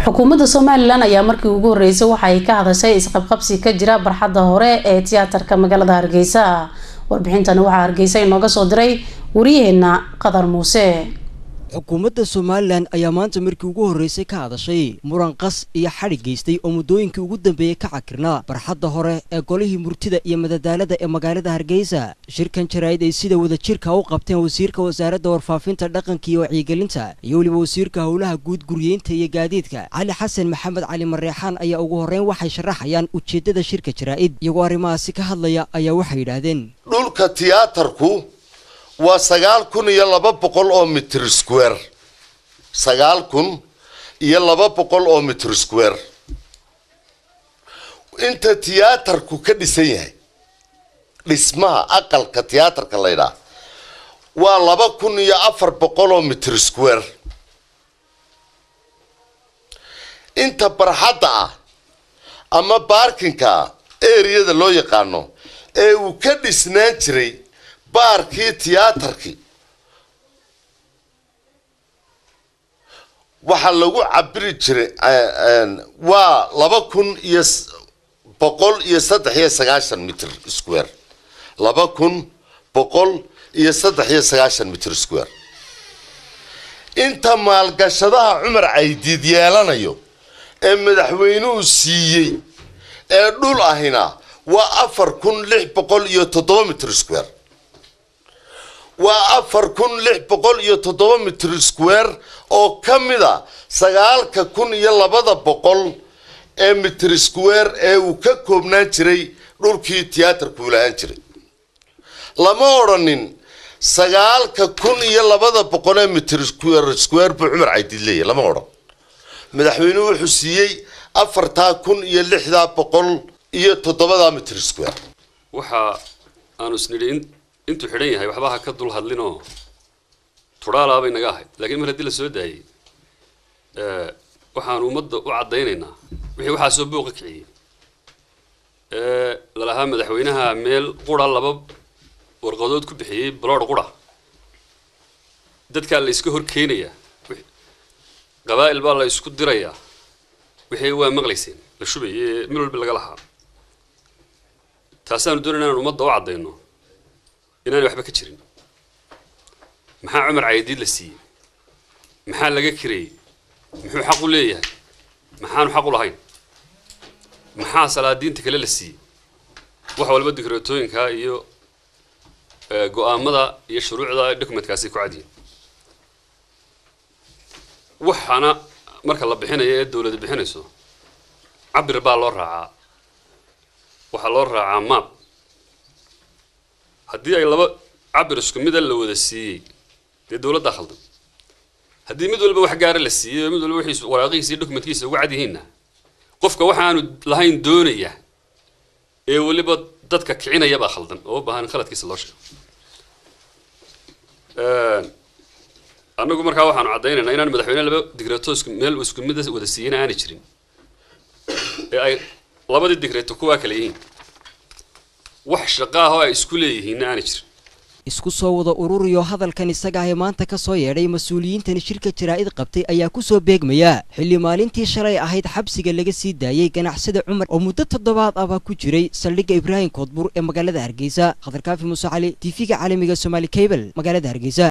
xukuumadda Soomaaliland ayaa markii ugu horeysay waxa ay ka hadashay isqabqabsi ka jira barxadda hore ee tiyaatarka magaalada Hargeysa. Warbixintan waxa Hargeysa inooga soo diray wariyaheena Qadar Muuse. xukuumadda Soomaaliland ayaa maanta markii ugu horeysay ka hadashay muran qas iyo xarig geystay oo muddooyinkii ugu dambeeyay ka cakirnaa barxadda hore ee golihii murtida iyo madadaalada ee magaalada Hargeysa. Shirkan jaraa'id ay sida wada jirka u qabteen wasiirka wasaaradda warfaafinta dhaqanka iyo wacyigelinta iyo waliba wasiirka howlaha guud guryeynta iyo gaadiidka Cali Xasan Maxamed Cali Mareexaan ayaa ugu horeyn waxay sharaxayaan ujeedada shirka jaraa'id iyagoo arrimahaasi ka hadlaya ayaa waxay yiraahdeen dhulka tiyaatarku waa 9,200 oo mitir square 9,200 oo mitir square inta tiyaatarku ka dhisan yahay dhismaha aqalka tiyaatarka la yiraahdo waa 2,400 oo mitir square inta barxadda ah ama parkinga area loo yaqaano ee uu ka dhisnaan jiray baarkii tiyaatarkii waxa lagu cabiri jiray waa 2,193 mitir square 2,193 mitir square inta maalgashadaha Cumar Caydiid yeelanayo ee madaxweynuhu siiyay ee dhul ahina waa 4,607 mitir square waa 4,607 mitir square oo kamida 9,200 ee mitir square ee uu ka koobnaan jiray dhulkii tiyaatarku lahaan jiray lama oranin 9,200 ee mitir square buu Cumar Caydiid leeyahay lama oran madaxweynuhu wuxuu siiyay 4,607 mitir square waxa aanu isnidin intu xidhan yahay waxba ha ka dul hadlino turaala bay naga ahayd laakiin mar hadii la soo daayay waxaan ummadda u cadeynaynaa wixii waxa soo booq kiciyay lalaha madaxweynaha meel qura laba warqadood ku bixiyay blood qura dadka la iska hor keenaya qabaa'il baa la isku diraya wixii waa maqlayseen la shubay meel walba laga lahaa taasaan doonaynaa ummadda u cadeyno inaan waxba ka jirin maxaa Cumar Caydiid la siiyay maxaa laga kireeyay muxuu xaq u leeyahay maxaan xaq u lahayn maxaa salaadiinta kale la siiyay wax walba dikreetooyinka iyo go'aamada iyo shuruucda documentkaasi ku cadiyay waxana marka la bixinayo ee dawladda bixinayso cabir baa loo raacaa waxa loo raacaa map haddii ay laba cabir isku mid la wada siiyay dawladda khaldan haddii mid walba wax gaar ah la siiyay mid walba wixii waraaqiisa iyo documentkiisa ugu cad yihiin qofka waxaanu lahayn doonaya ee waliba dadka kicinaya baa khaldan oo baahan khaladkiisa loo sheego anagu markaa waxaanu cadeynaynaa inaan madaxweyne laba digreeto meel isku mid wada siiyay aan jirin ee ay labadii digreeto kuwa kale yihiin wax shaqaaha ay isku leeyihiin aan jirin isku soo wada ururiyo hadalkan isaga ah maanta ka soo yeedhay mas'uuliyiintan shirka jaraa'id qabtay ayaa ku soo beegmaya xilli maalintii shalay ahayd xabsiga laga sii daayay ganacsada Cumar oo muddo 7 ah ku jiray saldhigga Ibraahim Koodbur ee magaalada Hargeysa. Qadar Kaafi Muuse Cali TV-ga caalamiga Somali Cable magaalada Hargeysa.